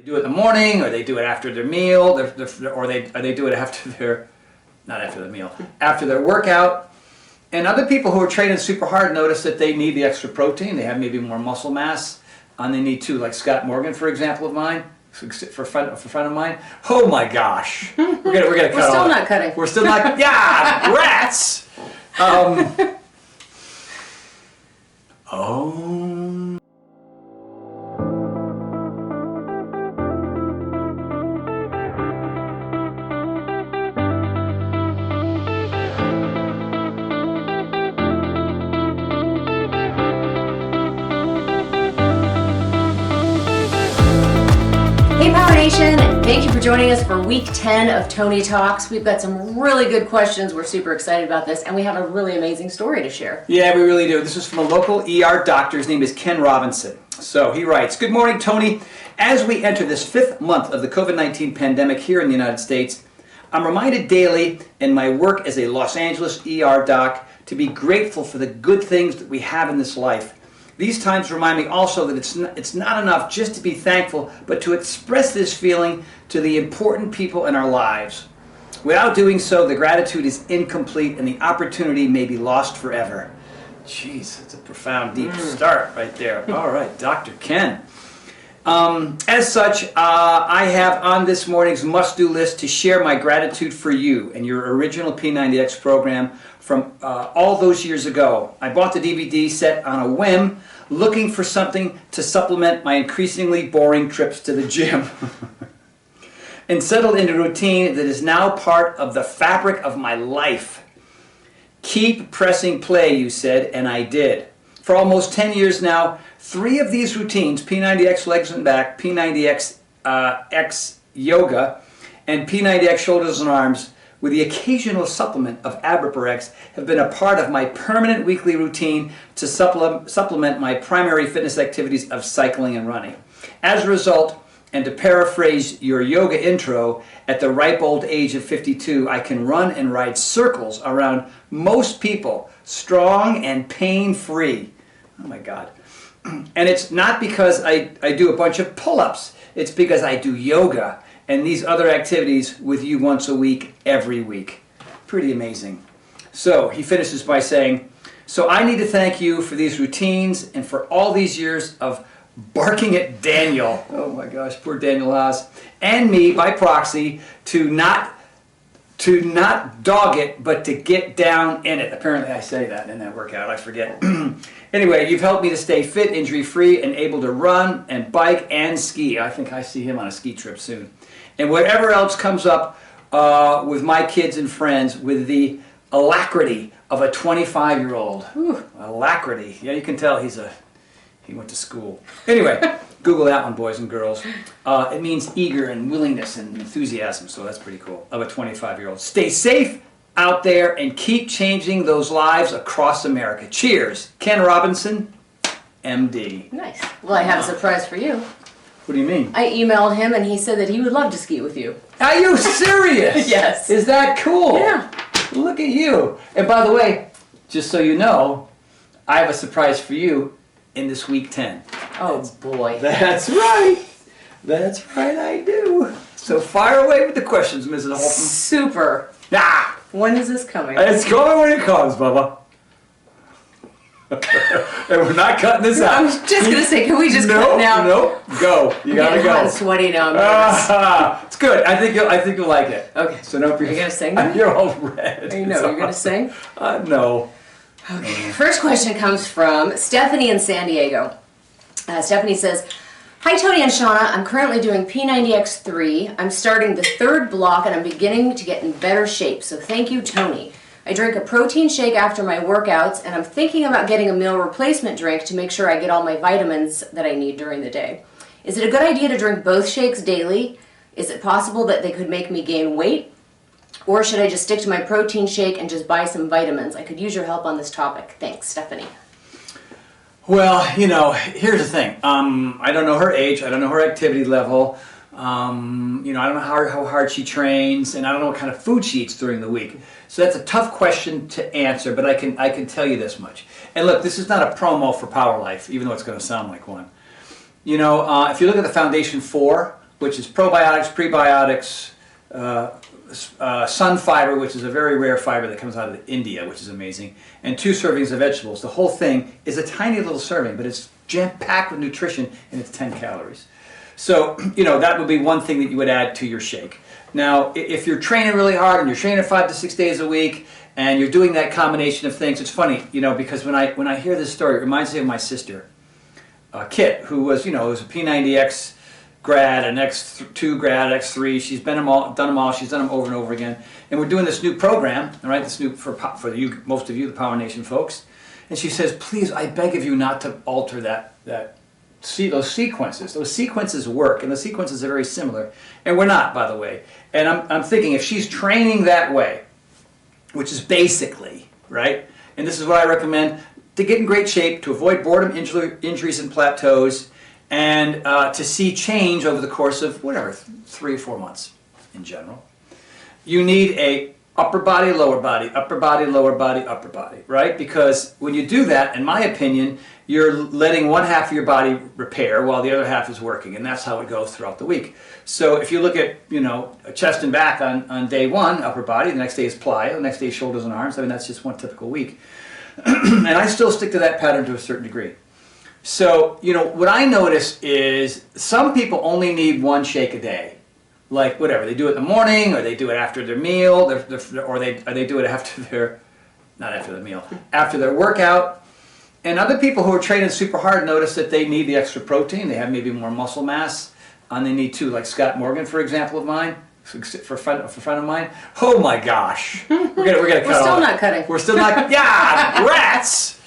They do it in the morning, or they do it after their meal, or they do it after not after the meal, after their workout. And other people who are training super hard notice that they need the extra protein. They have maybe more muscle mass, and they need to, like Scott Morgan, for example, of mine, for a friend of mine. Oh my gosh, we're gonna cut. We're still not cutting. We're still not. Yeah, rats. Hey Power Nation, thank you for joining us for week 10 of Tony Talks. We've got some really good questions. We're super excited about this, and we have a really amazing story to share. Yeah, we really do. This is from a local ER doctor. His name is Ken Robinson. So he writes, "Good morning, Tony. As we enter this 5th month of the COVID-19 pandemic here in the United States, I'm reminded daily in my work as a Los Angeles ER doc to be grateful for the good things that we have in this life. These times remind me also that it's not enough just to be thankful, but to express this feeling to the important people in our lives. Without doing so, the gratitude is incomplete and the opportunity may be lost forever." Jeez, that's a profound, deep start right there. All right, Dr. Ken. As such, I have on this morning's must-do list to share my gratitude for you and your original P90X program from all those years ago. I bought the DVD set on a whim, looking for something to supplement my increasingly boring trips to the gym. And settled into a routine that is now part of the fabric of my life. "Keep pressing play," you said, and I did. For almost 10 years now, 3 of these routines, P90X legs and back, P90X X yoga, and P90X shoulders and arms, with the occasional supplement of Abriparex, have been a part of my permanent weekly routine to supplement my primary fitness activities of cycling and running. As a result, and to paraphrase your yoga intro, at the ripe old age of 52, I can run and ride circles around most people, strong and pain-free. Oh my God. And it's not because I do a bunch of pull-ups. It's because I do yoga and these other activities with you once a week, every week. Pretty amazing. So he finishes by saying, "So I need to thank you for these routines and for all these years of barking at Daniel," oh my gosh, poor Daniel Haas, "and me by proxy to not dog it, but to get down in it." Apparently I say that in that workout, I forget. Anyway, you've helped me to stay fit, injury-free, and able to run and bike and ski. I think I see him on a ski trip soon. And whatever else comes up with my kids and friends with the alacrity of a 25-year-old. Alacrity. Yeah, you can tell he went to school. Anyway, Google that one, boys and girls. It means eager and willingness and enthusiasm, so that's pretty cool, of a 25-year-old. Stay safe out there and keep changing those lives across America. Cheers. Ken Robinson, MD. Nice. Well, I have a surprise for you. What do you mean? I emailed him and he said that he would love to ski with you. Are you serious? Yes. Is that cool? Yeah. Look at you. And by the way, just so you know, I have a surprise for you in this week 10. Oh boy. That's right. That's right, I do. So fire away with the questions, Mrs. Horton. Super. Ah! When is this coming? It's coming when it comes, Bubba. And we're not cutting this out. I was just going to say, can we just cut now? Nope. Go. You gotta go. I'm sweaty now. I'm nervous. It's good. I think you'll like it. Okay. So don't be. Are you going to sing? You're all red. You know, you're going to sing? No. Okay. First question comes from Stephanie in San Diego. Stephanie says, "Hi Tony and Shawna, I'm currently doing P90X3. I'm starting the 3rd block and I'm beginning to get in better shape, so thank you, Tony. I drink a protein shake after my workouts and I'm thinking about getting a meal replacement drink to make sure I get all my vitamins that I need during the day. Is it a good idea to drink both shakes daily? Is it possible that they could make me gain weight? Or should I just stick to my protein shake and just buy some vitamins? I could use your help on this topic. Thanks, Stephanie." Well, here's the thing. I don't know her age. I don't know her activity level. I don't know how hard she trains, and I don't know what kind of food she eats during the week. So that's a tough question to answer, but I can tell you this much. And look, this is not a promo for Power Life, even though it's going to sound like one. If you look at the Foundation 4 which is probiotics, prebiotics, sun fiber, which is a very rare fiber that comes out of India, which is amazing, and 2 servings of vegetables. The whole thing is a tiny little serving, but it's jam-packed with nutrition, and it's 10 calories. So, that would be one thing that you would add to your shake. Now, if you're training really hard and you're training 5 to 6 days a week, and you're doing that combination of things, it's funny, because when I hear this story, it reminds me of my sister, Kit, who was, was a P90X grad, an X2 grad, X3. She's done them all. She's done them over and over again. And we're doing this new program, all right? This new for you, most of you, the Power Nation folks. And she says, please, I beg of you not to alter those sequences. Those sequences work, and the sequences are very similar. And we're not, by the way. And I'm thinking, if she's training that way, which is basically, right? And this is what I recommend, to get in great shape, to avoid boredom, injuries, and plateaus, and to see change over the course of, 3 or 4 months in general. You need a upper body, lower body, upper body, lower body, upper body, right? Because when you do that, in my opinion, you're letting one half of your body repair while the other half is working, and that's how it goes throughout the week. So if you look at, chest and back on day 1, upper body, the next day is plyo, the next day is shoulders and arms. I mean, that's just one typical week. And I still stick to that pattern to a certain degree. So, what I notice is some people only need 1 shake a day. Like, whatever, they do it in the morning, or they do it after their meal, or they do it after after their workout. And other people who are training super hard notice that they need the extra protein, they have maybe more muscle mass, and they need to, like Scott Morgan, for example of mine, for a friend of mine. Oh my gosh. We're gonna cut We're still off. not cutting. We're still not, yeah, rats!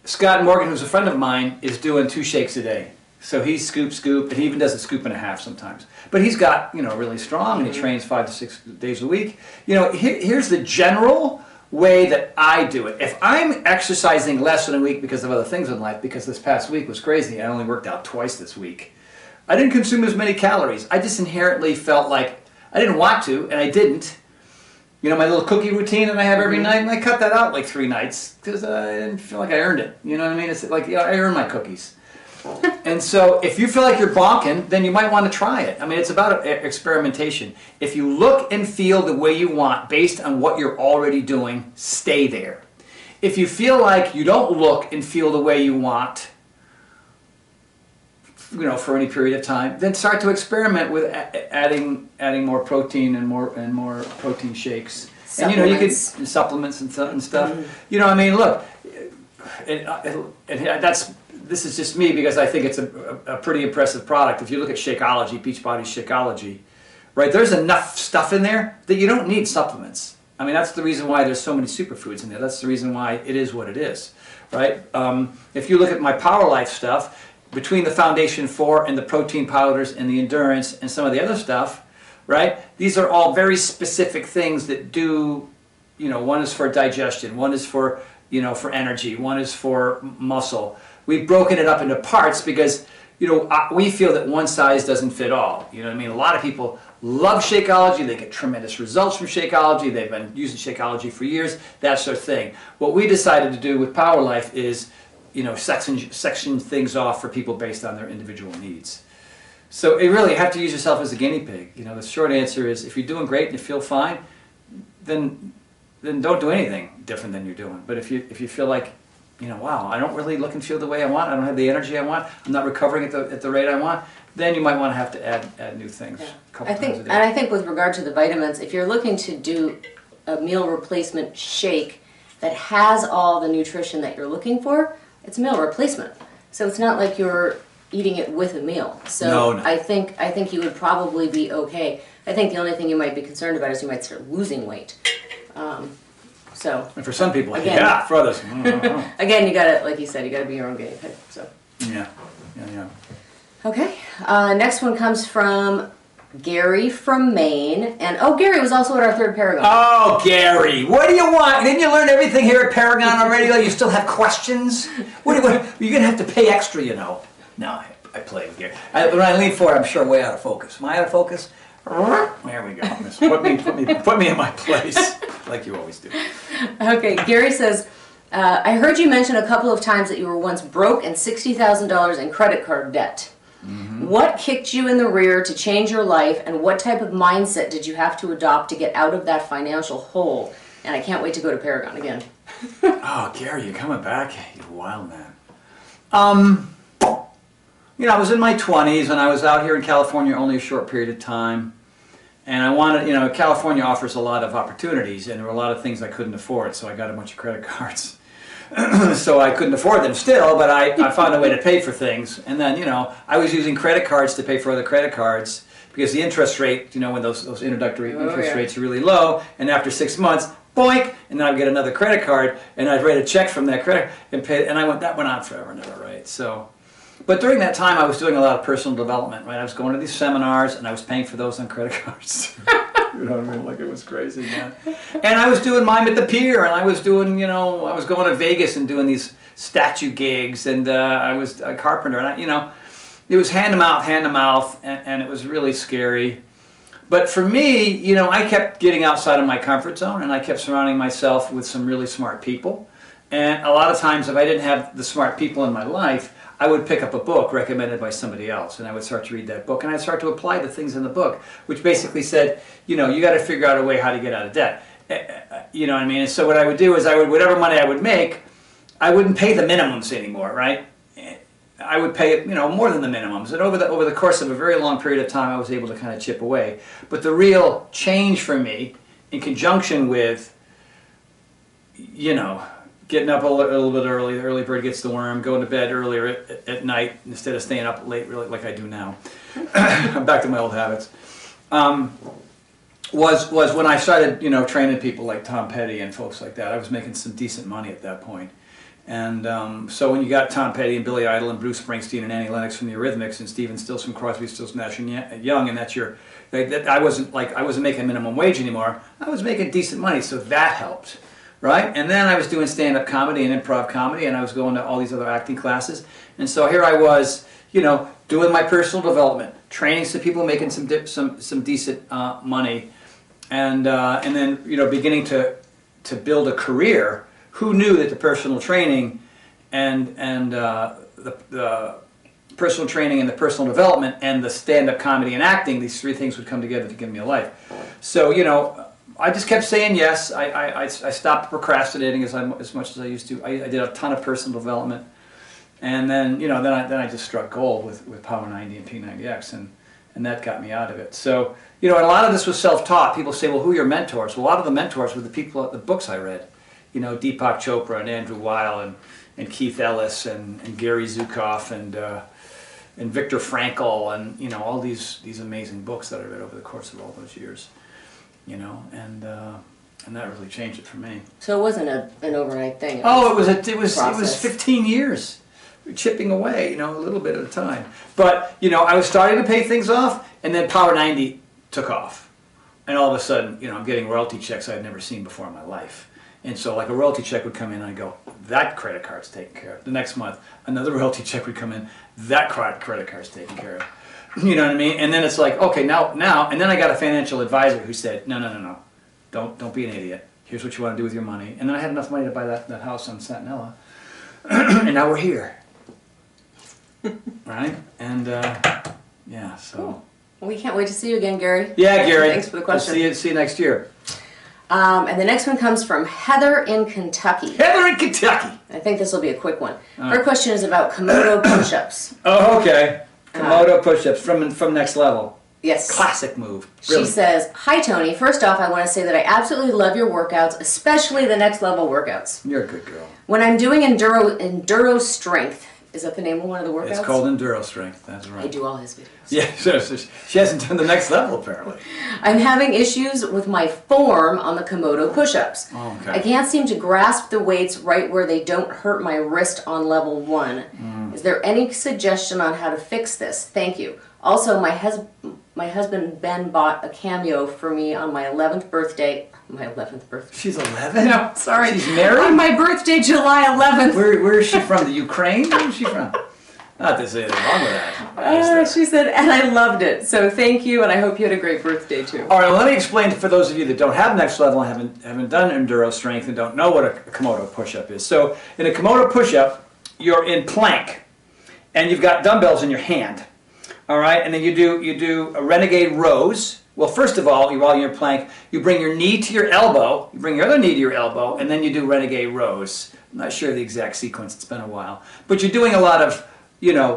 Scott Morgan, who's a friend of mine, is doing 2 shakes a day. So he's scoop, and he even does a scoop and a half sometimes. But he's got, really strong, and he trains 5 to 6 days a week. Here's the general way that I do it. If I'm exercising less than a week because of other things in life, because this past week was crazy, I only worked out twice this week, I didn't consume as many calories. I just inherently felt like I didn't want to, and I didn't. My little cookie routine that I have every night, and I cut that out like 3 nights because I didn't feel like I earned it. You know what I mean? It's like, I earn my cookies. And so if you feel like you're bonking, then you might want to try it. I mean, it's about experimentation. If you look and feel the way you want based on what you're already doing, stay there. If you feel like you don't look and feel the way you want, for any period of time, then start to experiment with adding more protein and more protein shakes. And you could supplements and stuff. Mm-hmm. Look, this is just me because I think it's a pretty impressive product. If you look at Shakeology, Beachbody's Shakeology, right? There's enough stuff in there that you don't need supplements. I mean, that's the reason why there's so many superfoods in there. That's the reason why it is what it is, right? If you look at my Power Life stuff, between the Foundation 4 and the protein powders and the endurance and some of the other stuff, right? These are all very specific things that do, one is for digestion, one is for, for energy, one is for muscle. We've broken it up into parts because, we feel that one size doesn't fit all. You know what I mean? A lot of people love Shakeology. They get tremendous results from Shakeology. They've been using Shakeology for years. That's their thing. What we decided to do with Power Life is, section things off for people based on their individual needs. So you have to use yourself as a guinea pig. The short answer is if you're doing great and you feel fine, then don't do anything different than you're doing. But if you feel like, wow, I don't really look and feel the way I want, I don't have the energy I want, I'm not recovering at the rate I want, then you might want to have to add new things a couple times a day. And I think with regard to the vitamins, if you're looking to do a meal replacement shake that has all the nutrition that you're looking for, it's a meal replacement. So it's not like you're eating it with a meal. So no. I think you would probably be okay. I think the only thing you might be concerned about is you might start losing weight. And for some people, again, for others, again, you gotta, like you said, you gotta be your own guinea pig. So. Yeah. Okay. Next one comes from Gary from Maine, and Gary was also at our third Paragon. Oh, Gary, what do you want? Didn't you learn everything here at Paragon already? You still have questions? What you're gonna have to pay extra, No, I play with Gary. When I lean forward, I'm sure way out of focus. Am I out of focus? There we go. Put me in my place, like you always do. Okay, Gary says, I heard you mention a couple of times that you were once broke and $60,000 in credit card debt. What kicked you in the rear to change your life, and what type of mindset did you have to adopt to get out of that financial hole? And I can't wait to go to Paragon again. Oh, Gary, you're coming back? You wild man. I was in my 20s, and I was out here in California only a short period of time. And I wanted, California offers a lot of opportunities, and there were a lot of things I couldn't afford, so I got a bunch of credit cards. So I couldn't afford them still, but I found a way to pay for things. And then, I was using credit cards to pay for other credit cards because the interest rate, when those introductory interest rates are really low, and after 6 months, boink, and then I'd get another credit card, and I'd write a check from that credit and pay, and that went on forever and ever, right? So, but during that time, I was doing a lot of personal development, right? I was going to these seminars, and I was paying for those on credit cards. You know what I mean? Like, it was crazy, man. And I was doing mime at the pier, and I was doing, I was going to Vegas and doing these statue gigs, and I was a carpenter, and it was hand to mouth, and it was really scary. But for me, I kept getting outside of my comfort zone, and I kept surrounding myself with some really smart people. And a lot of times, if I didn't have the smart people in my life, I would pick up a book recommended by somebody else, and I would start to read that book, and I'd start to apply the things in the book, which basically said, you got to figure out a way how to get out of debt. You know what I mean? And so what I would do is whatever money I would make, I wouldn't pay the minimums anymore, right? I would pay, more than the minimums. And over the course of a very long period of time, I was able to kind of chip away. But the real change for me, in conjunction with, getting up a little bit early, the early bird gets the worm, going to bed earlier at night instead of staying up late, really, like I do now. I'm back to my old habits. Was when I started, training people like Tom Petty and folks like that. I was making some decent money at that point. And so when you got Tom Petty and Billy Idol and Bruce Springsteen and Annie Lennox from the Eurythmics and Stephen Stills from Crosby, Stills, Nash and Young, and I wasn't making minimum wage anymore. I was making decent money, so that helped, right? And then I was doing stand-up comedy and improv comedy, and I was going to all these other acting classes. And so here I was, doing my personal development, training some people, making some decent money, and then beginning to build a career. Who knew that the personal training and the personal training and the personal development and the stand-up comedy and acting, these three things would come together to give me a life. So, I just kept saying yes. I stopped procrastinating as much as I used to. I did a ton of personal development. And then, then I just struck gold with Power 90 and P90X, and that got me out of it. So, and a lot of this was self-taught. People say, well, who are your mentors? Well, a lot of the mentors were the people, the books I read. Deepak Chopra and Andrew Weil and Keith Ellis and Gary Zukav and Viktor Frankl and all these amazing books that I read over the course of all those years, and that really changed it for me. So it wasn't an overnight thing. It was 15 years, chipping away, a little bit at a time. But I was starting to pay things off, and then Power 90 took off, and all of a sudden, I'm getting royalty checks I'd never seen before in my life. And so like a royalty check would come in and I'd go, that credit card's taken care of. The next month, another royalty check would come in, that credit card's taken care of. You know what I mean? And then it's like, okay, now, and then I got a financial advisor who said, no, don't be an idiot. Here's what you want to do with your money. And then I had enough money to buy that house on Santanella. And now we're here. Right? And yeah, so. Cool. Well, we can't wait to see you again, Gary. Yeah, Gary. Thanks for the question. We'll see you next year. And the next one comes from Heather in Kentucky. Heather in Kentucky. I think this will be a quick one. Her question is about Komodo push-ups. Oh, okay. Komodo push-ups from Next Level. Yes. Classic move. Really. She says, hi, Tony. First off, I want to say that I absolutely love your workouts, especially the Next Level workouts. You're a good girl. When I'm doing enduro strength, is that the name of one of the workouts? It's called Enduro Strength, that's right. I do all his videos. Yeah, so she hasn't done the Next Level, apparently. I'm having issues with my form on the Komodo push-ups. Oh, okay. I can't seem to grasp the weights right where they don't hurt my wrist on level 1. Is there any suggestion on how to fix this? Thank you. Also, my husband Ben bought a Cameo for me on my 11th birthday. My 11th birthday. She's 11? No, sorry. She's married? On my birthday, July 11th. Where is she from? The Ukraine? Where is she from? Not to say anything wrong with that. She said, and I loved it. So thank you, and I hope you had a great birthday too. All right, well, let me explain for those of you that don't have next level, haven't done enduro strength, and don't know what a Komodo push-up is. So in a Komodo push-up, you're in plank, and you've got dumbbells in your hand. All right, and then you do a renegade rows. Well, first of all, while you're in plank, you bring your knee to your elbow, you bring your other knee to your elbow, and then you do renegade rows. I'm not sure the exact sequence, it's been a while. But you're doing a lot of,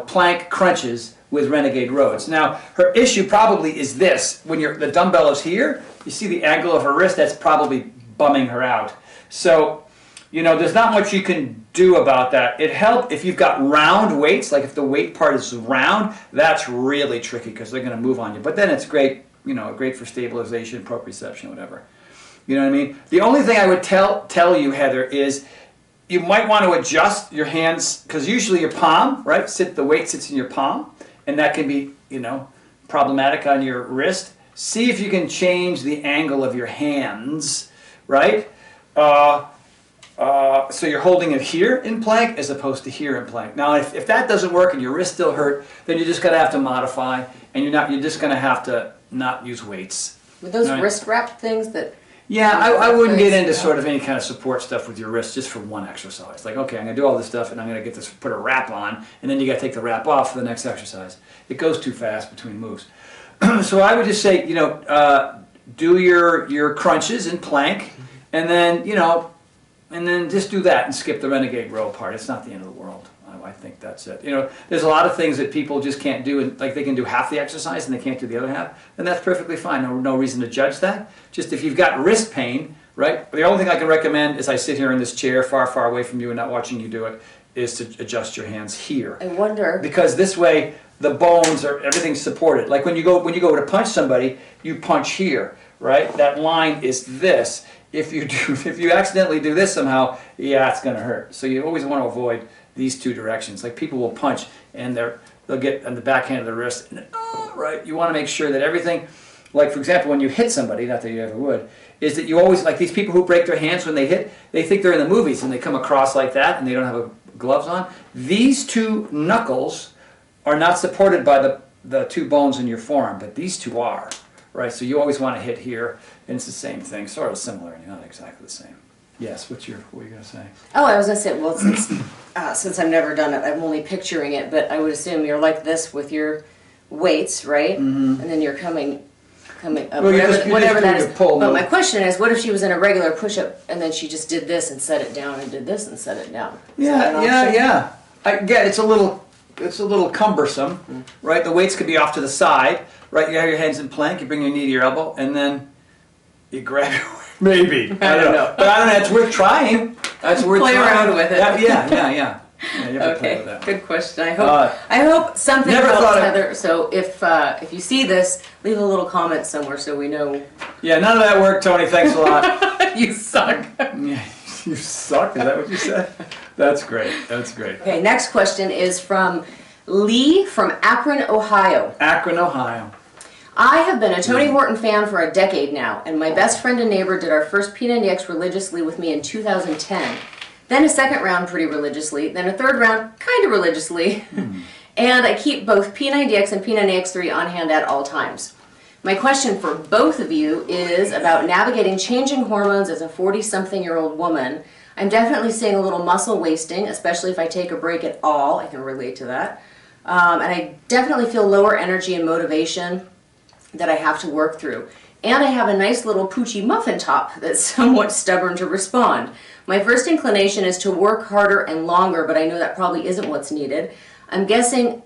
plank crunches with renegade rows. Now, her issue probably is this. When the dumbbell is here, you see the angle of her wrist, that's probably bumming her out. So, there's not much you can do about that. It helps if you've got round weights, like if the weight part is round, that's really tricky because they're going to move on you. But then it's great, great for stabilization, proprioception, whatever. You know what I mean? The only thing I would tell you, Heather, is you might want to adjust your hands, because usually your palm, right? The weight sits in your palm, and that can be, problematic on your wrist. See if you can change the angle of your hands, right? So you're holding it here in plank as opposed to here in plank. Now, if that doesn't work and your wrist still hurt, then you're just going to have to modify, and you're just going to have to not use weights. With those wrist wrap things that... Yeah, I wouldn't get into sort of any kind of support stuff with your wrist just for one exercise. Like, okay, I'm going to do all this stuff and I'm going to put a wrap on, and then you got to take the wrap off for the next exercise. It goes too fast between moves. So I would just say, do your crunches in plank, and then, just do that and skip the renegade row part. It's not the end of the world. I think that's it. There's a lot of things that people just can't do, and like they can do half the exercise and they can't do the other half, and that's perfectly fine. No reason to judge that. Just if you've got wrist pain, right? The only thing I can recommend is I sit here in this chair far, far away from you and not watching you do it, is to adjust your hands here. I wonder, because this way the bones everything's supported. Like when you go to punch somebody, you punch here, right? That line is this. If you accidentally do this somehow, yeah, it's going to hurt. So you always want to avoid these two directions. Like people will punch and they'll get on the backhand of the wrist, and, right? You want to make sure that everything, like for example, when you hit somebody, not that you ever would, is that you always, like these people who break their hands when they hit, they think they're in the movies and they come across like that and they don't have gloves on. These two knuckles are not supported by the two bones in your forearm, but these two are, right? So you always want to hit here, and it's the same thing, sort of similar, not exactly the same. Yes, what were you going to say? Oh, I was going to say, well, since I've never done it, I'm only picturing it, but I would assume you're like this with your weights, right? Mm-hmm. And then you're coming up, well, whatever that is. But my question is, what if she was in a regular push-up and then she just did this and set it down and did this and set it down? Yeah. I get it's a little cumbersome, right? The weights could be off to the side, right? You have your hands in plank, you bring your knee to your elbow, and then you grab your maybe. I don't know. But I don't know. It's worth trying. That's worth play trying. around with it. Yeah. You have to play with that. Good question. I hope something helps, Heather. So if you see this, leave a little comment somewhere so we know. Yeah, none of that worked, Tony. Thanks a lot. You suck. Yeah, you suck. Is that what you said? That's great. Okay. Next question is from Lee from Akron, Ohio. Akron, Ohio. I have been a Tony Horton fan for a decade now, and my best friend and neighbor did our first P90X religiously with me in 2010. Then a second round pretty religiously, then a third round kind of religiously. And I keep both P90X and P90X3 on hand at all times. My question for both of you is about navigating changing hormones as a 40-something-year-old woman. I'm definitely seeing a little muscle wasting, especially if I take a break at all. I can relate to that. And I definitely feel lower energy and motivation that I have to work through. And I have a nice little poochy muffin top that's somewhat stubborn to respond. My first inclination is to work harder and longer, but I know that probably isn't what's needed. I'm guessing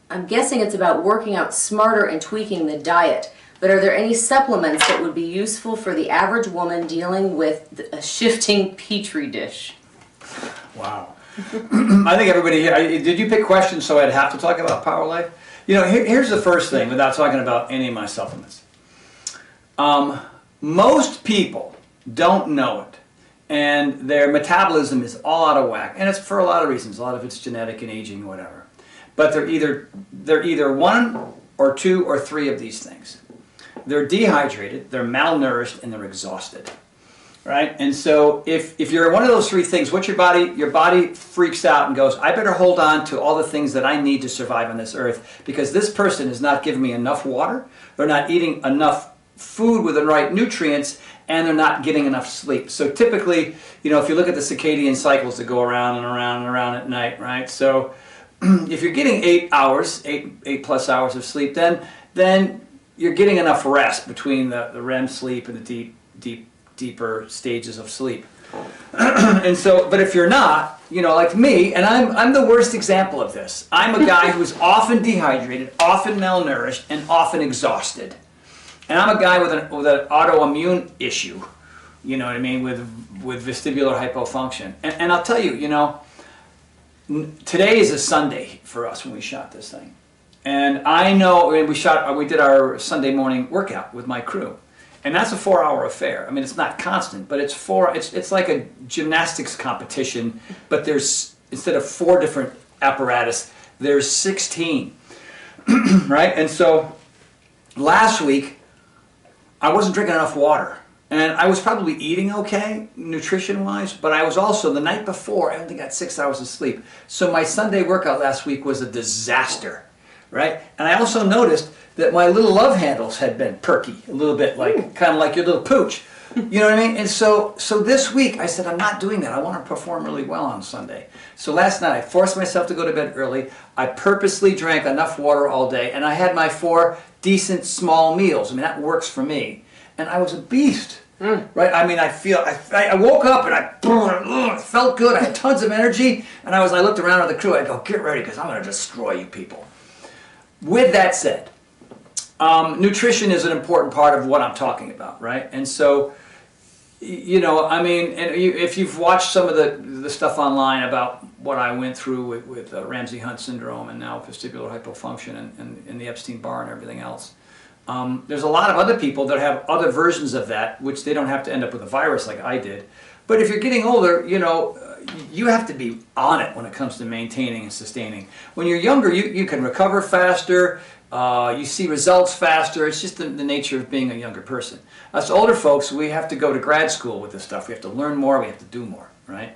it's about working out smarter and tweaking the diet. But are there any supplements that would be useful for the average woman dealing with a shifting petri dish? Wow. I think everybody here, did you pick questions so I'd have to talk about Power Life? Here's the first thing without talking about any of my supplements. Most people don't know it, and their metabolism is all out of whack, and it's for a lot of reasons. A lot of it's genetic and aging, whatever. But they're either one or two or three of these things. They're dehydrated, they're malnourished, and they're exhausted. right? And so if you're one of those three things, what's your body freaks out and goes, I better hold on to all the things that I need to survive on this earth because this person is not giving me enough water, they're not eating enough food with the right nutrients, and they're not getting enough sleep. So typically, if you look at the circadian cycles that go around and around and around at night, right? So if you're getting 8 plus hours of sleep, then you're getting enough rest between the REM sleep and the deeper stages of sleep. And so, but if you're not, like me, and I'm the worst example of this. I'm a guy who's often dehydrated, often malnourished, and often exhausted. And I'm a guy with an autoimmune issue, you know what I mean, with vestibular hypofunction. And I'll tell you, today is a Sunday for us when we shot this thing. And I know we did our Sunday morning workout with my crew. And that's a 4-hour affair. I mean, it's not constant, but it's like a gymnastics competition, but there's, instead of 4 different apparatus, there's 16, right? And so last week, I wasn't drinking enough water. And I was probably eating okay, nutrition-wise, but I was also, the night before, I only got 6 hours of sleep. So my Sunday workout last week was a disaster, right? And I also noticed that my little love handles had been perky a little bit, kind of like your little pooch. You know what I mean? And so this week, I said, I'm not doing that. I want to perform really well on Sunday. So last night, I forced myself to go to bed early. I purposely drank enough water all day, and I had my 4 decent small meals. I mean, that works for me. And I was a beast, right? I mean, I woke up and I felt good. I had tons of energy. And I looked around at the crew. I go, get ready, because I'm going to destroy you people. With that said, nutrition is an important part of what I'm talking about, right? And so, if you've watched some of the stuff online about what I went through with Ramsay-Hunt syndrome and now vestibular hypofunction and the Epstein-Barr and everything else, there's a lot of other people that have other versions of that, which they don't have to end up with a virus like I did. But if you're getting older, you have to be on it when it comes to maintaining and sustaining. When you're younger, you can recover faster. You see results faster. It's just the nature of being a younger person. Us older folks, we have to go to grad school with this stuff. We have to learn more. We have to do more, right?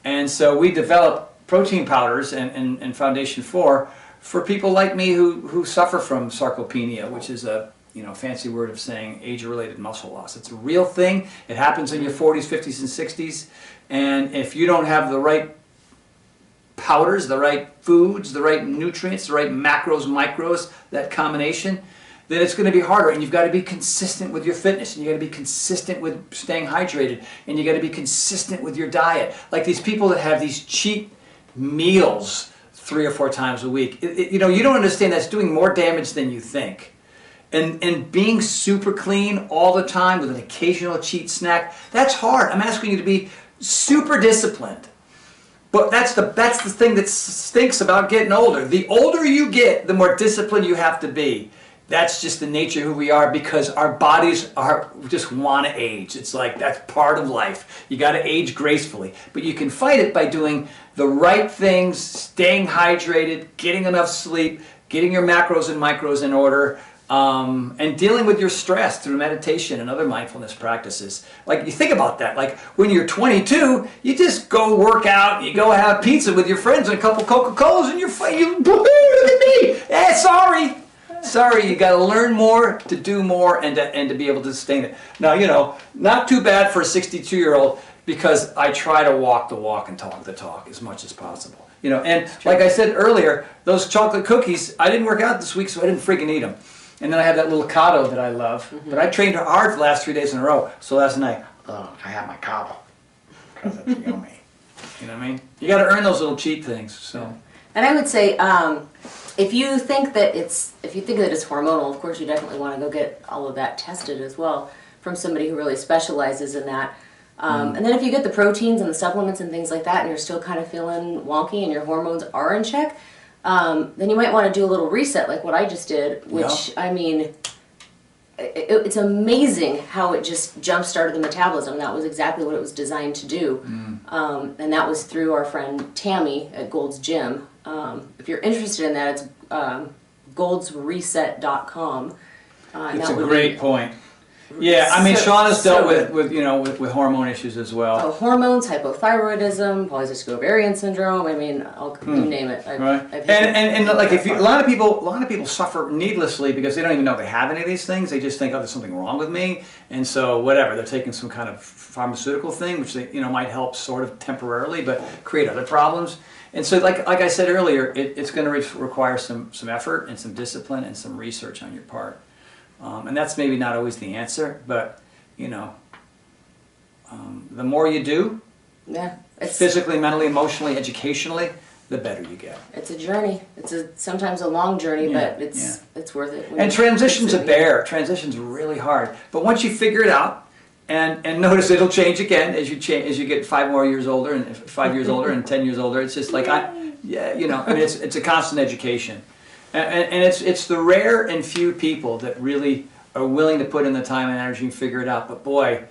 And so we develop protein powders and Foundation 4 for people like me who suffer from sarcopenia, which is a fancy word of saying age-related muscle loss. It's a real thing. It happens in your 40s, 50s, and 60s. And if you don't have the right powders, the right foods, the right nutrients, the right macros, micros, that combination, then it's going to be harder. And you've got to be consistent with your fitness, and you've got to be consistent with staying hydrated, and you've got to be consistent with your diet. Like these people that have these cheap meals 3 or 4 times a week, you don't understand that's doing more damage than you think. And being super clean all the time with an occasional cheat snack, that's hard. I'm asking you to be super disciplined. But that's the thing that stinks about getting older. The older you get, the more disciplined you have to be. That's just the nature of who we are, because our bodies just want to age. It's like that's part of life. You got to age gracefully. But you can fight it by doing the right things, staying hydrated, getting enough sleep, getting your macros and micros in order, and dealing with your stress through meditation and other mindfulness practices. Like, you think about that. Like, when you're 22, you just go work out, you go have pizza with your friends and a couple Coca-Colas, and look at me. Sorry, you got to learn more to do more and to be able to sustain it. Now, not too bad for a 62-year-old, because I try to walk the walk and talk the talk as much as possible. And like I said earlier, those chocolate cookies, I didn't work out this week, so I didn't freaking eat them. And then I have that little cado that I love. But I trained hard for the last 3 days in a row. So last night, I had my cado, because it's yummy. You know what I mean? You got to earn those little cheat things. So. And I would say, if you think that it's hormonal, of course you definitely want to go get all of that tested as well from somebody who really specializes in that. And then if you get the proteins and the supplements and things like that, and you're still kind of feeling wonky and your hormones are in check, then you might want to do a little reset like what I just did, which, I mean, it's amazing how it just jump-started the metabolism. That was exactly what it was designed to do. And that was through our friend Tammy at Gold's Gym. If you're interested in that, it's goldsreset.com. It's a great point. Yeah, I mean, Shawna's dealt good. with hormone issues as well. Oh, hormones, hypothyroidism, polycystic ovarian syndrome. I mean, you name it. Right. And like if you, a lot of people suffer needlessly because they don't even know they have any of these things. They just think, oh, there's something wrong with me, and so whatever, they're taking some kind of pharmaceutical thing, which they might help sort of temporarily, but create other problems. And so, like I said earlier, it's going to require some effort and some discipline and some research on your part. And that's maybe not always the answer, but the more you do, yeah, it's physically, mentally, emotionally, educationally, the better you get. It's a journey. It's sometimes a long journey, but it's worth it. And transition's a bear. Transition's really hard, but once you figure it out, and notice it'll change again as you get 5 more years older, and 5 years older, and 10 years older. It's just like I mean, it's a constant education. And it's the rare and few people that really are willing to put in the time and energy and figure it out. But boy,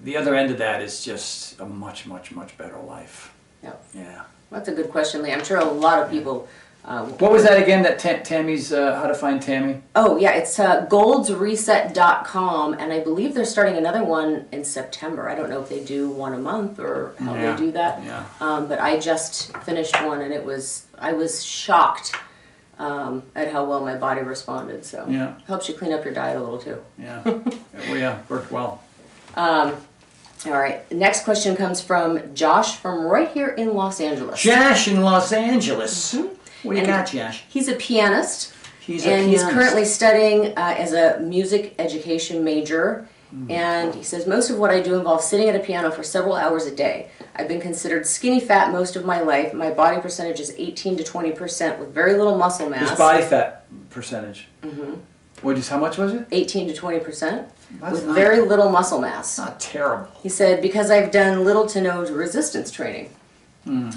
the other end of that is just a much, much, much better life. Yep. Yeah. That's a good question, Lee. I'm sure a lot of people... what was that again, that Tammy's, how to find Tammy? Oh, yeah, it's goldsreset.com, and I believe they're starting another one in September. I don't know if they do one a month or how they do that. Yeah. But I just finished one, and I was shocked at how well my body responded. So helps you clean up your diet a little too. Yeah, well, yeah, worked well. All right, next question comes from Josh from right here in Los Angeles. Josh in Los Angeles. Mm-hmm. What do you got, Josh? He's a pianist. He's currently studying as a music education major. And he says, most of what I do involves sitting at a piano for several hours a day. I've been considered skinny fat most of my life. My body percentage is 18 to 20% with very little muscle mass. His body fat percentage? Mm-hmm. How much was it? 18 to 20% with not, very little muscle mass. Not terrible. He said, because I've done little to no resistance training. When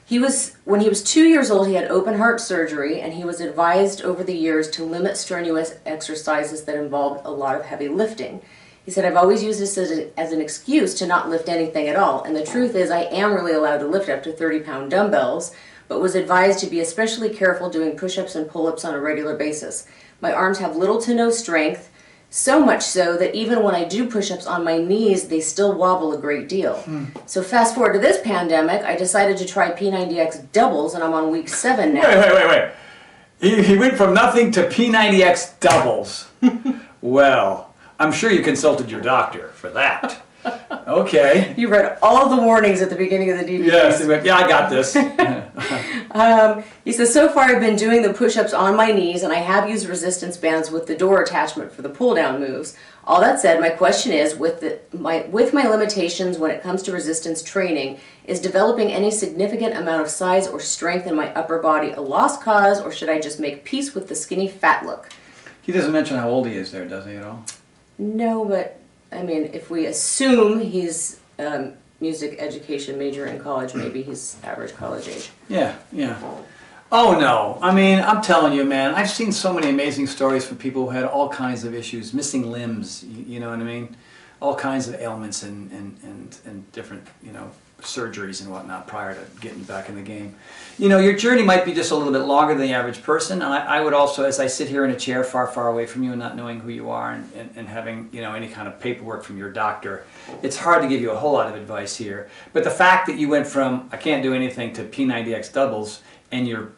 he was 2 years old, he had open heart surgery, and he was advised over the years to limit strenuous exercises that involved a lot of heavy lifting. He said, I've always used this as an excuse to not lift anything at all, and the truth is I am really allowed to lift up to 30-pound dumbbells, but was advised to be especially careful doing push-ups and pull-ups on a regular basis. My arms have little to no strength, so much so that even when I do push-ups on my knees, they still wobble a great deal. So fast forward to this pandemic, I decided to try P90X doubles, and I'm on week 7 now. Wait. He went from nothing to P90X doubles. Well, I'm sure you consulted your doctor for that. Okay. You read all the warnings at the beginning of the DVD. Yes, he went, yeah, I got this. He says, so far I've been doing the push-ups on my knees, and I have used resistance bands with the door attachment for the pull-down moves. All that said, my question is, with my limitations when it comes to resistance training, is developing any significant amount of size or strength in my upper body a lost cause, or should I just make peace with the skinny fat look? He doesn't mention how old he is there, does he, at all? No, but, I mean, if we assume he's music education major in college, maybe he's average college age. Yeah. Oh no, I mean, I'm telling you, man, I've seen so many amazing stories from people who had all kinds of issues, missing limbs, you know what I mean? All kinds of ailments and different, surgeries and whatnot prior to getting back in the game. Your journey might be just a little bit longer than the average person. And I would also, as I sit here in a chair far, far away from you and not knowing who you are and having, any kind of paperwork from your doctor, it's hard to give you a whole lot of advice here. But the fact that you went from, I can't do anything, to P90X doubles, and you're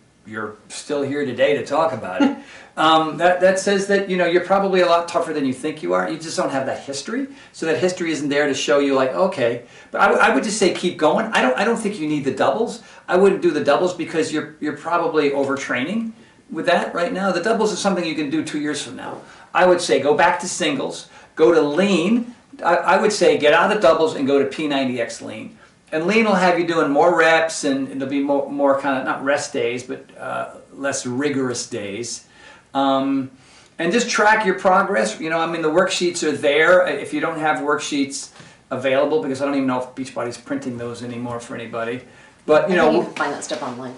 still here today to talk about it, that says that you're probably a lot tougher than you think you are. You just don't have that history, so that history isn't there to show you like, okay. But I would just say keep going. I don't think you need the doubles. I wouldn't do the doubles because you're probably overtraining with that right now. The doubles is something you can do 2 years from now. I would say go back to singles, go to lean. I would say get out of the doubles and go to P90X lean. And lean will have you doing more reps, and there'll be more kind of, not rest days, but less rigorous days. And just track your progress. The worksheets are there. If you don't have worksheets available, because I don't even know if Beachbody's printing those anymore for anybody. But, I think you can find that stuff online.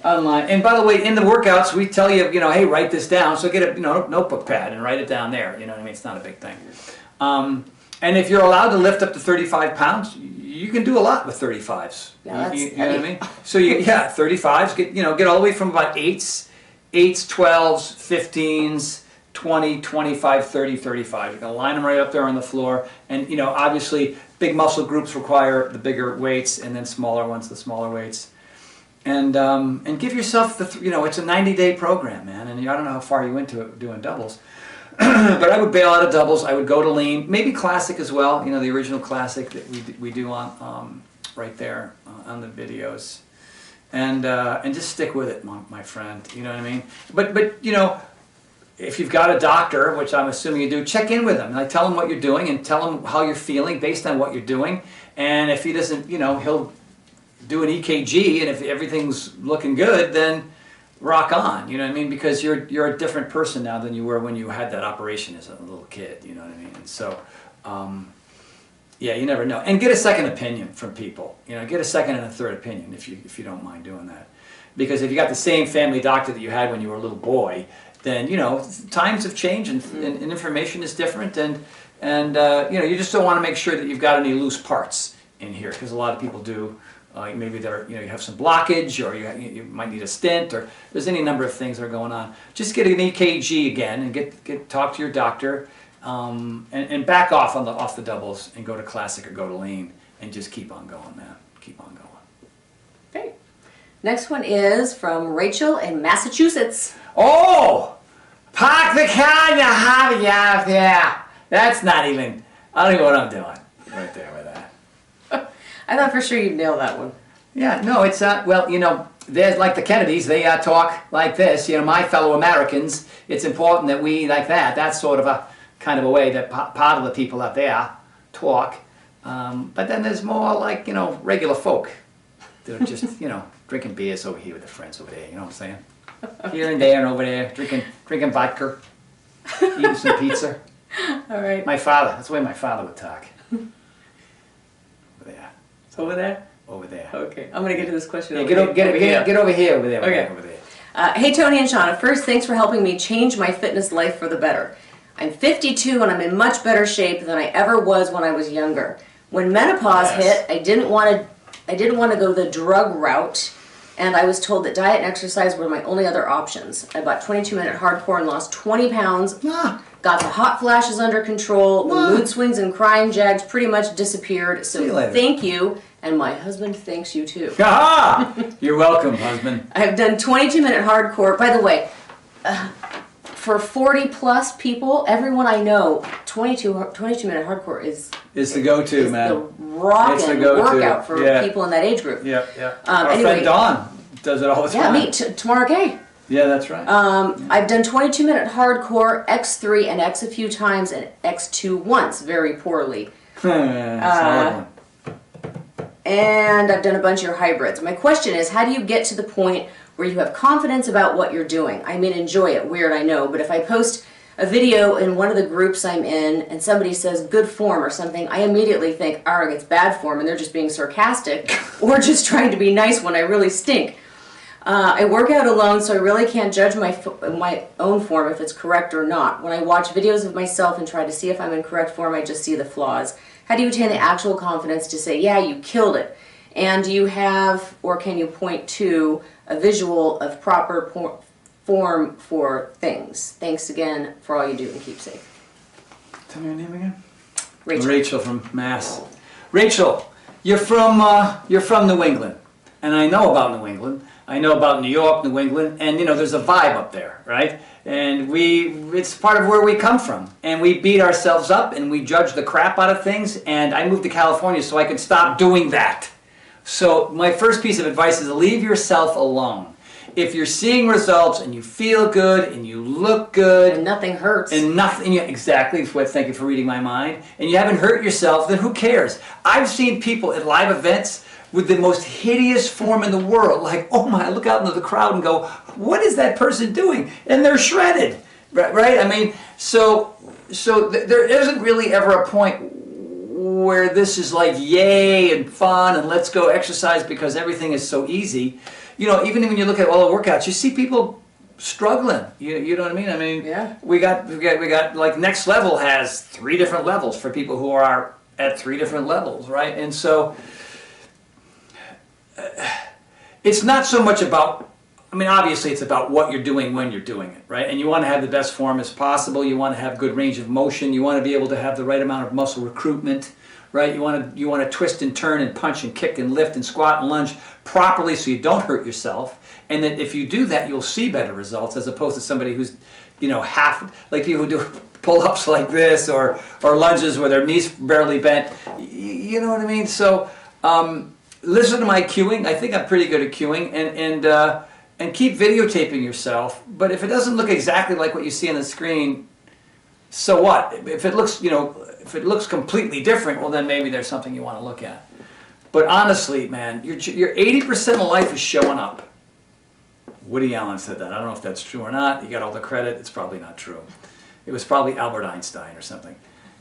And by the way, in the workouts, we tell you, hey, write this down. So get a notebook pad and write it down there. It's not a big thing. And if you're allowed to lift up to 35 pounds, you can do a lot with 35s. Yeah, you know what I mean? So 35s, get all the way from about 8s, 12s, 15s, 20, 25, 30, 35. You're going to line them right up there on the floor. And, you know, obviously big muscle groups require the bigger weights, and then smaller ones, the smaller weights. And give yourself it's a 90-day program, man. And I don't know how far you into it doing doubles. But I would bail out of doubles. I would go to lean, maybe classic as well. You know, the original classic that we do on right there on the videos. And just stick with it, my friend. You know what I mean? But you know, if you've got a doctor, which I'm assuming you do, check in with him. Like, tell him what you're doing and tell him how you're feeling based on what you're doing. And if he doesn't, you know, he'll do an EKG, and if everything's looking good, then rock on. You know what I mean? Because you're a different person now than you were when you had that operation as a little kid. You know what I mean? And so, yeah, you never know. And get a second opinion from people. You know, get a second and a third opinion if you don't mind doing that. Because if you got the same family doctor that you had when you were a little boy, then, you know, times have changed and information is different, and you know, you just don't want to make sure that you've got any loose parts in here, because a lot of people do. Maybe you have some blockage, or you might need a stent, or there's any number of things that are going on. Just get an EKG again and talk to your doctor, and back off the doubles and go to classic or go to lean and just keep on going, man. Keep on going. Okay. Next one is from Rachel in Massachusetts. Oh, park the car and you have it out there. That's not even. I don't even know what I'm doing right there with that. I thought for sure you'd nail that one. Yeah, no, it's well, you know, there's like the Kennedys, they talk like this. You know, my fellow Americans, it's important that we like that. That's sort of a kind of a way that part of the people out there talk. But then there's more like, you know, regular folk that are just, you know, drinking beers over here with their friends over there. You know what I'm saying? Here and there and over there, drinking vodka, eating some pizza. All right. My father, that's the way my father would talk. Over there. Over there? Over there. Okay, I'm going to get to this question. Yeah, get over here, over there. Okay. Over there. Hey, Tony and Shawna. First, thanks for helping me change my fitness life for the better. I'm 52 and I'm in much better shape than I ever was when I was younger. When menopause hit, I didn't want to go the drug route, and I was told that diet and exercise were my only other options. I bought 22-minute hardcore and lost 20 pounds. Got the hot flashes under control. The mood swings and crying jags pretty much disappeared. So thank you, and my husband thanks you too. Aha! You're welcome, husband. I have done 22-minute hardcore. By the way, for 40 plus people, everyone I know, 22-minute hardcore is the go-to, man. The rockin' workout for people in that age group. Yeah. Our Anyway, friend Dawn does it all the time. Yeah, me, Tamara Gay. Yeah, that's right. I've done 22-minute hardcore, X3 and X a few times, and X2 once, very poorly. And I've done a bunch of your hybrids. My question is, how do you get to the point where you have confidence about what you're doing? I mean, enjoy it. Weird, I know. But if I post a video in one of the groups I'm in and somebody says good form or something, I immediately think, arg, it's bad form, and they're just being sarcastic or just trying to be nice when I really stink. I work out alone, so I really can't judge my own form if it's correct or not. When I watch videos of myself and try to see if I'm in correct form, I just see the flaws. How do you attain the actual confidence to say, yeah, you killed it? And do you have, or can you point to, a visual of proper form for things? Thanks again for all you do, and keep safe. Tell me your name again. Rachel from Mass. Rachel, you're from New England, and I know about New England. I know about New York, New England, and you know there's a vibe up there, right? And it's part of where we come from, and we beat ourselves up and we judge the crap out of things. And I moved to California so I could stop doing that. So my first piece of advice is leave yourself alone. If you're seeing results and you feel good and you look good and nothing hurts exactly, thank you for reading my mind, and you haven't hurt yourself, then who cares? I've seen people at live events with the most hideous form in the world, like, oh my, I look out into the crowd and go, what is that person doing? And they're shredded, right? I mean, so there isn't really ever a point where this is like yay and fun and let's go exercise because everything is so easy. You know, even when you look at all the workouts, you see people struggling. You know what I mean? I mean, yeah. We got like Next Level has 3 different levels for people who are at 3 different levels, right? And so it's not so much about I mean, obviously it's about what you're doing when you're doing it, right? And you want to have the best form as possible. You want to have good range of motion. You want to be able to have the right amount of muscle recruitment, right? You want to twist and turn and punch and kick and lift and squat and lunge properly so you don't hurt yourself. And that if you do that, you'll see better results as opposed to somebody who's, half, like people who do pull-ups like this or lunges where their knees barely bent. You know what I mean? So listen to my cueing. I think I'm pretty good at cueing. And keep videotaping yourself. But if it doesn't look exactly like what you see on the screen, so what? If it looks, if it looks completely different, well then maybe there's something you want to look at. But honestly, man, your 80% of life is showing up. Woody Allen said that. I don't know if that's true or not. You got all the credit. It's probably not true. It was probably Albert Einstein or something.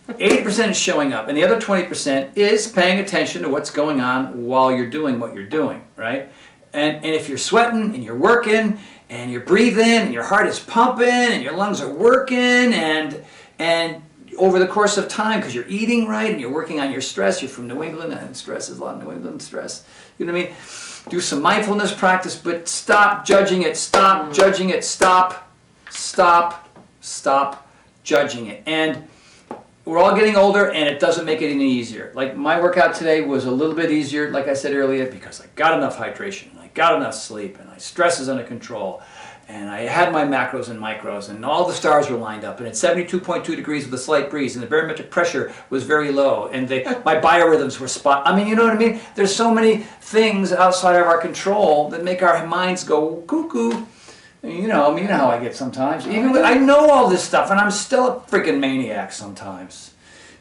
80% is showing up, and the other 20% is paying attention to what's going on while you're doing what you're doing, right? And if you're sweating and you're working and you're breathing and your heart is pumping and your lungs are working and over the course of time, because you're eating right and you're working on your stress, you're from New England and stress is a lot of New England stress. You know what I mean? Do some mindfulness practice, but stop judging it, stop judging it, stop judging it. And we're all getting older and it doesn't make it any easier. Like my workout today was a little bit easier, like I said earlier, because I got enough hydration, and I got enough sleep, and my stress is under control, and I had my macros and micros, and all the stars were lined up, and it's 72.2 degrees with a slight breeze, and the barometric pressure was very low, and my biorhythms were spot. I mean, you know what I mean? There's so many things outside of our control that make our minds go cuckoo. You know how I get sometimes. Even I know all this stuff, and I'm still a freaking maniac sometimes,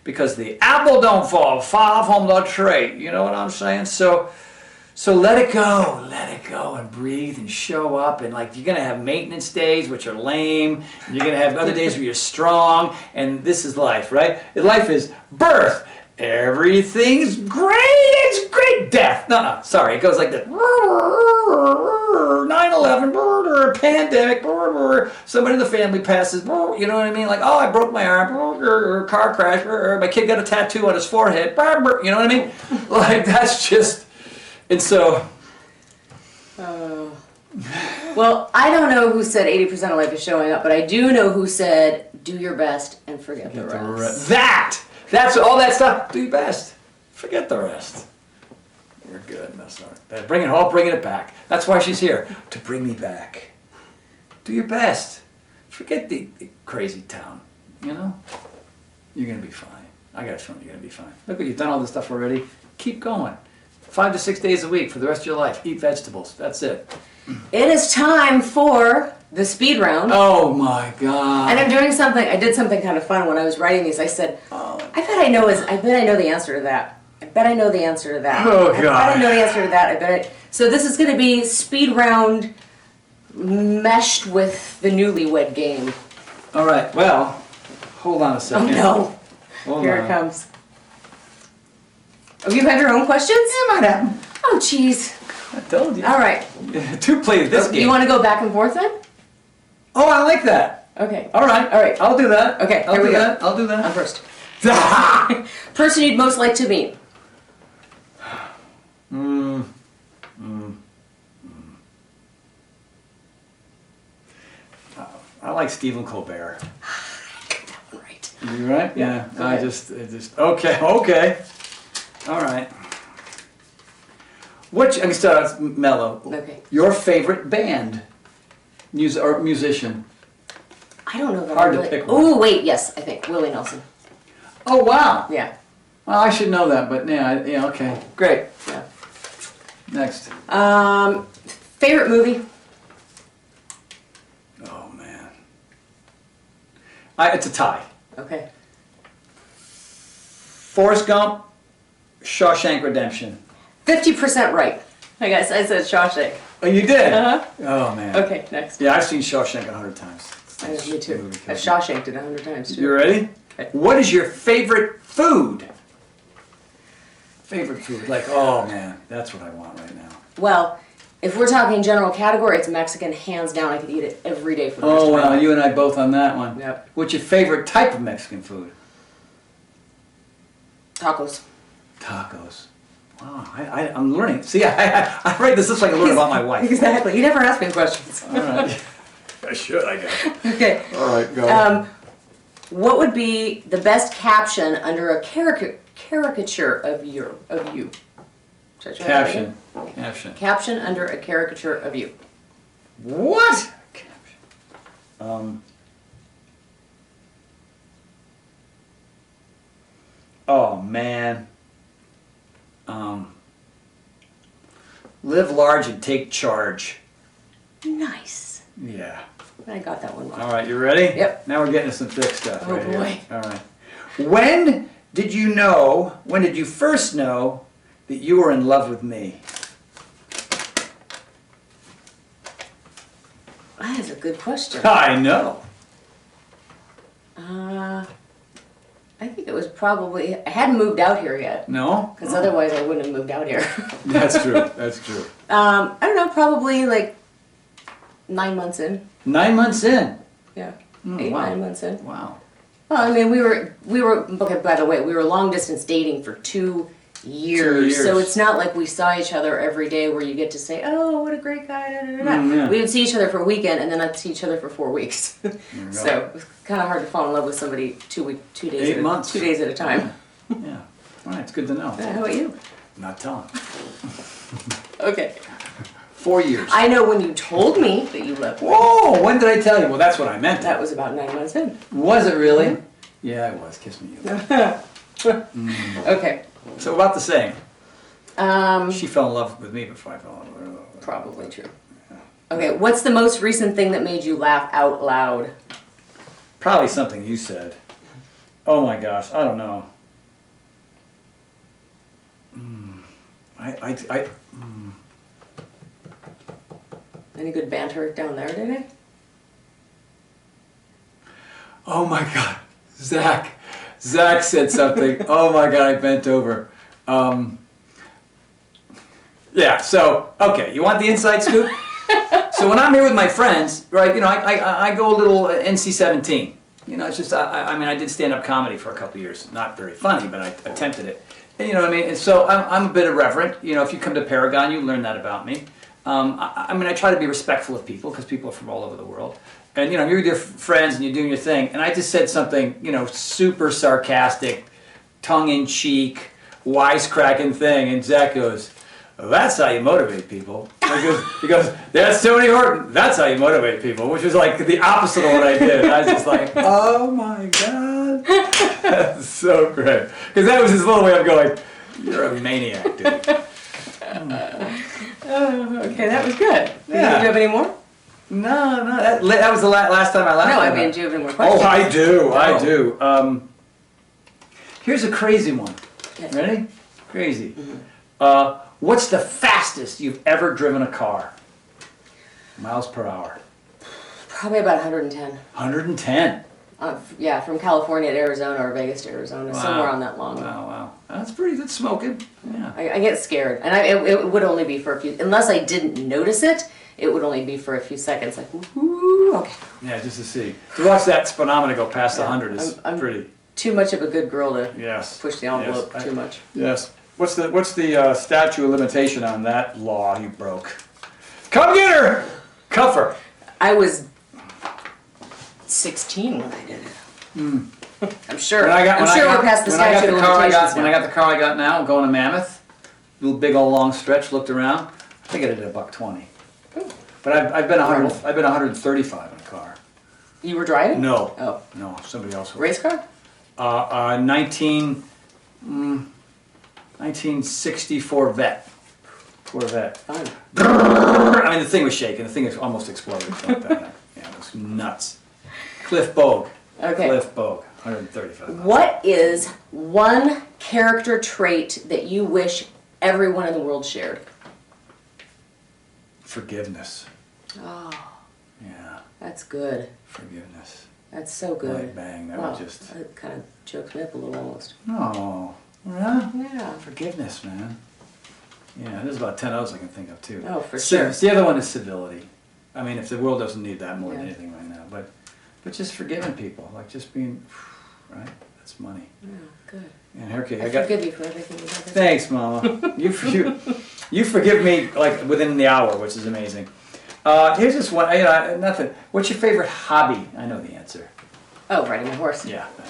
because the apple don't fall far from the tree. You know what I'm saying? So let it go, and breathe and show up. And like you're gonna have maintenance days, which are lame. And you're gonna have other days where you're strong. And this is life, right? Life is birth. Everything's great. It's great. Death. No, sorry. It goes like this. 9/11, pandemic, somebody in the family passes, you know what I mean? Like, oh, I broke my arm, car crash, my kid got a tattoo on his forehead, you know what I mean? Like, that's just, and so. Well, I don't know who said 80% of life is showing up, but I do know who said, do your best and forget the rest. That's all that stuff. Do your best. Forget the rest. You're good. That's all right. Bringing it back. That's why she's here, to bring me back. Do your best. Forget the crazy town. You know? You're going to be fine. I got a feeling you're going to be fine. Look, you've done all this stuff already. Keep going. 5 to 6 days a week for the rest of your life. Eat vegetables. That's it. It is time for the speed round. Oh my God. And I'm doing something, I did something kind of fun when I was writing these. I said, I bet I know the answer to that. I bet I know the answer to that. Oh, God. I bet I know the answer to that. So this is going to be speed round meshed with the newlywed game. All right. Well, hold on a second. Oh, no. Here it comes. Oh, you have your own questions? Yeah, might happen. Oh, jeez. I told you. All right. Two played this game. You want to go back and forth then? Oh, I like that. Okay. All right. I'll do that. Okay, I'll here we do go. that. I'll do that. I'm first. Person you'd most like to meet. I like Stephen Colbert. Right. You right? Yeah. Okay. I just okay. All right. I can start off mellow. Okay. Your favorite band, musician? I don't know. Hard to pick one. Oh wait, yes, I think Willie Nelson. Oh wow. Yeah. Well, I should know that, but yeah. Okay. Great. Yeah. Next. Favorite movie? Oh man. It's a tie. Okay. Forrest Gump, Shawshank Redemption. 50% right. I guess I said Shawshank. Oh, you did? Uh-huh. Oh man. Okay, next. Yeah, I've seen Shawshank 100 times. Me too. I've Shawshanked it 100 times too. You ready? Okay. What is your favorite food? Favorite food. Like, oh man, that's what I want right now. Well, if we're talking general category, it's Mexican, hands down. I could eat it every day for the rest Oh of my well, life. you and I both on that one. Yep. What's your favorite type of Mexican food? Tacos. Tacos. Wow, I'm learning. See, I write this looks like I learn about my wife. Exactly. You never ask me questions. All right. I should, I guess. Okay. All right, go. What would be the best caption under a caricature of you? Should I try that again? Caption. Caption under a caricature of you. What? Caption. Oh man. Live large and take charge. Nice. Yeah. I got that one wrong. All right, you ready? Yep. Now we're getting to some thick stuff. Oh, right boy. Here. All right. When did you first know that you were in love with me? That is a good question. I know. I think it was probably, I hadn't moved out here yet. No? Because otherwise I wouldn't have moved out here. That's true. That's true. I don't know, probably like 9 months in. 9 months in. Yeah. Oh, 8, wow. 9 months in. Wow. Well, I mean, we were, okay, by the way, we were long distance dating for 2 years. 2 years. So it's not like we saw each other every day where you get to say, oh, what a great guy, da, da, da, da. Yeah. We would see each other for a weekend and then I'd see each other for 4 weeks. There you So go. it was kind of hard to fall in love with somebody 2 days 8 months. 2 days at a time. Yeah. All right, it's good to know. How about you? I'm not telling. Okay. 4 years. I know when you told me that you loved me. Whoa, when did I tell you? Well, that's what I meant. That was about 9 months in. Was it really? Yeah, it was. Kiss me. Okay. So about the same. She fell in love with me before I fell in love with her. Probably true. Okay, what's the most recent thing that made you laugh out loud? Probably something you said. Oh my gosh, I don't know. Any good banter down there today? Oh my God, Zach said something. Oh my God, I bent over. Yeah, so, okay, you want the inside scoop? So when I'm here with my friends, right, you know, I go a little NC-17. You know, it's just, I mean, I did stand-up comedy for a couple years. Not very funny, but I attempted it. And, you know what I mean? And so I'm a bit irreverent. You know, if you come to Paragon, you learn that about me. I mean, I try to be respectful of people because people are from all over the world. And, you know, you're with your friends and you're doing your thing. And I just said something, you know, super sarcastic, tongue-in-cheek, wisecracking thing. And Zach goes, well, that's how you motivate people. He goes, that's Tony Horton. That's how you motivate people, which was like the opposite of what I did. I was just like, oh my God. That's so great. Because that was his little way of going, you're a maniac, dude. Okay, that was good. Yeah. Do you have any more? No, that was the last time I laughed. No, I mean, do you have any more questions? Oh, I do. No. I do. Here's a crazy one. Yes. Ready? Crazy. Mm-hmm. What's the fastest you've ever driven a car? Miles per hour. Probably about 110. 110. Yeah, from California to Arizona or Vegas to Arizona, Wow. somewhere on that long. Wow. That's pretty good smoking. Yeah. I get scared, and it would only be for a few, unless I didn't notice it, it would only be for a few seconds, like, woohoo, okay. Yeah, just to see. To watch that speedometer go past the 100 is I'm pretty. Too much of a good girl to Yes. push the envelope too much. Yes. What's the statute of limitation on that law you broke? Come get her! Cuff her. I was 16 when I did it. I'm sure. We're past the statute of limitations When I got the car I got now, going to Mammoth, little big old long stretch, looked around. I think I did $120. But I've been 135 in a car. You were driving? No. Oh. No, somebody else was. Race car? 1964 Corvette. Fun. I mean, the thing was shaking. The thing was almost exploded. Like that. Yeah, it was nuts. Cliff Bogue. Okay. Cliff Bogue, 135. What is one character trait that you wish everyone in the world shared? Forgiveness. Oh, Yeah, that's good. forgiveness. That's so good. Right, bang. That Wow, was just. that kind of chokes me up a little almost. No. Yeah. Yeah. Forgiveness, man. Yeah, there's about 10 others I can think of too. Oh, for sure. The other one is civility. I mean, if the world doesn't need that more than Yeah. anything right now, but just forgiving people, like just being, right? That's money. Yeah, good. And okay, I forgive you for everything you've ever done. Thanks, Mama. You forgive me like within the hour, which is amazing. Here's this one. Nothing. What's your favorite hobby? I know the answer. Oh, riding a horse. Yeah, I know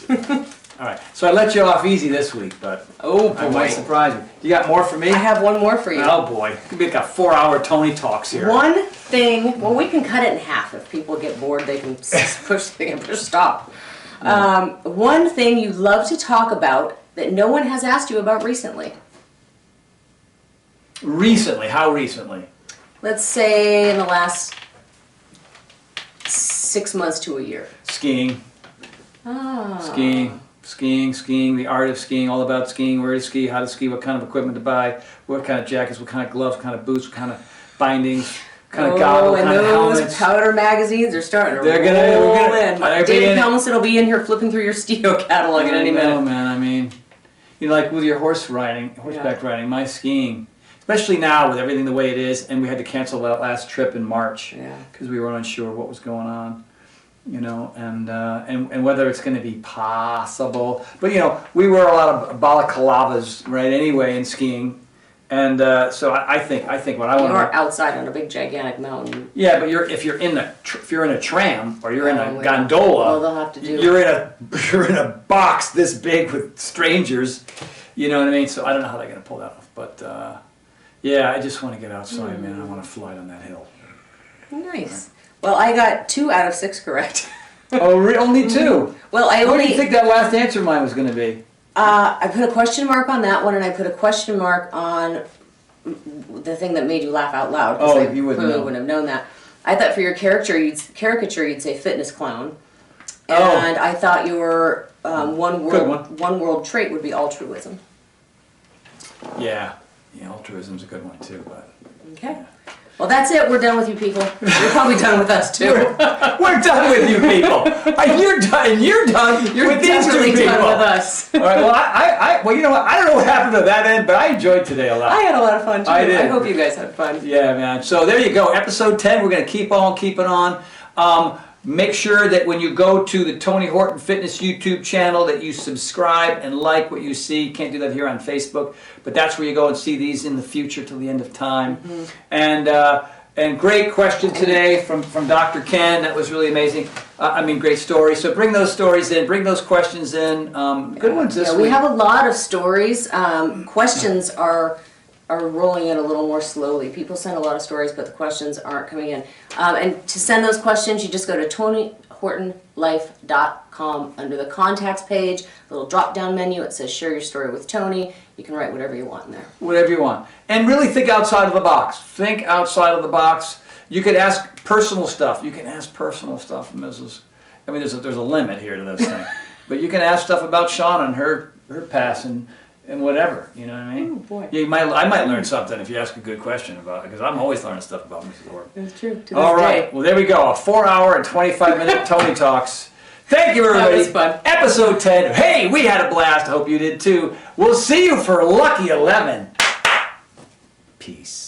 the answer. All right. So I let you off easy this week, but I might surprise you. You got more for me? I have one more for you. Oh boy, we got 4-hour Tony talks here. One thing. Well, we can cut it in half. If people get bored, they can push stop. One thing you love to talk about that no one has asked you about recently. Recently? How recently? Let's say in the last 6 months to a year. Skiing. Ah. Skiing, the art of skiing, all about skiing, where to ski, how to ski, what kind of equipment to buy, what kind of jackets, what kind of gloves, what kind of boots, what kind of bindings, what kind of goggles, what and kind of those helmets. powder magazines are starting to We're roll gonna in. David Helmsley will be in here flipping through your Steo catalog at any minute. No, man, I mean, like with your horseback riding, my skiing, especially now with everything the way it is, and we had to cancel that last trip in March because we were unsure what was going on. And whether it's going to be possible. But, we wear a lot of balaclavas, right, anyway, in skiing. And so I think what I want to... You're outside on a big, gigantic mountain. Yeah, but if you're in a tram or you're in a gondola, well, they'll have to do you're in a box this big with strangers, you know what I mean? So I don't know how they're going to pull that off. But, I just want to get outside, man. I want to fly down that hill. Nice. Well, I got 2 out of 6 correct. Oh, only 2? Well, What do you think that last answer of mine was going to be? I put a question mark on that one, and I put a question mark on the thing that made you laugh out loud. Oh, you wouldn't know. Wouldn't have known that. I thought for your caricature, you'd say fitness clown. Oh. And I thought your one Good world trait would be altruism. Yeah, altruism's a good one too. But Okay. Well, that's it. We're done with you people. You're probably done with us too. we're done with you people. You're done. You're done. You're with these 2 definitely people. done with us. All right. Well, you know what? I don't know what happened to that end, but I enjoyed today a lot. I had a lot of fun too. I did. I hope you guys had fun. Yeah, man. So there you go. Episode 10. We're gonna keep on keeping on. Make sure that when you go to the Tony Horton Fitness YouTube channel that you subscribe and like what you see. You can't do that here on Facebook, but that's where you go and see these in the future till the end of time. Mm-hmm. And great question today from Dr. Ken. That was really amazing. Great story. So bring those stories in. Bring those questions in. Good ones this week. We have a lot of stories. Questions are rolling in a little more slowly. People send a lot of stories, but the questions aren't coming in. And to send those questions, you just go to TonyHortonLife.com. Under the contacts page, a little drop-down menu, it says share your story with Tony. You can write whatever you want in there. Whatever you want. And really think outside of the box. Think outside of the box. You could ask personal stuff. You can ask personal stuff, Mrs. There's a limit here to this thing. But you can ask stuff about Shawna and her past and whatever, you know what I mean? Oh, boy. Yeah, I might learn something if you ask a good question about it, because I'm always learning stuff about Mrs. Horton. That's true. All right. Well, there we go. A 4-hour and 25-minute Tony Talks. Thank you, everybody. That was fun. Episode 10. Hey, we had a blast. I hope you did too. We'll see you for Lucky 11. Peace.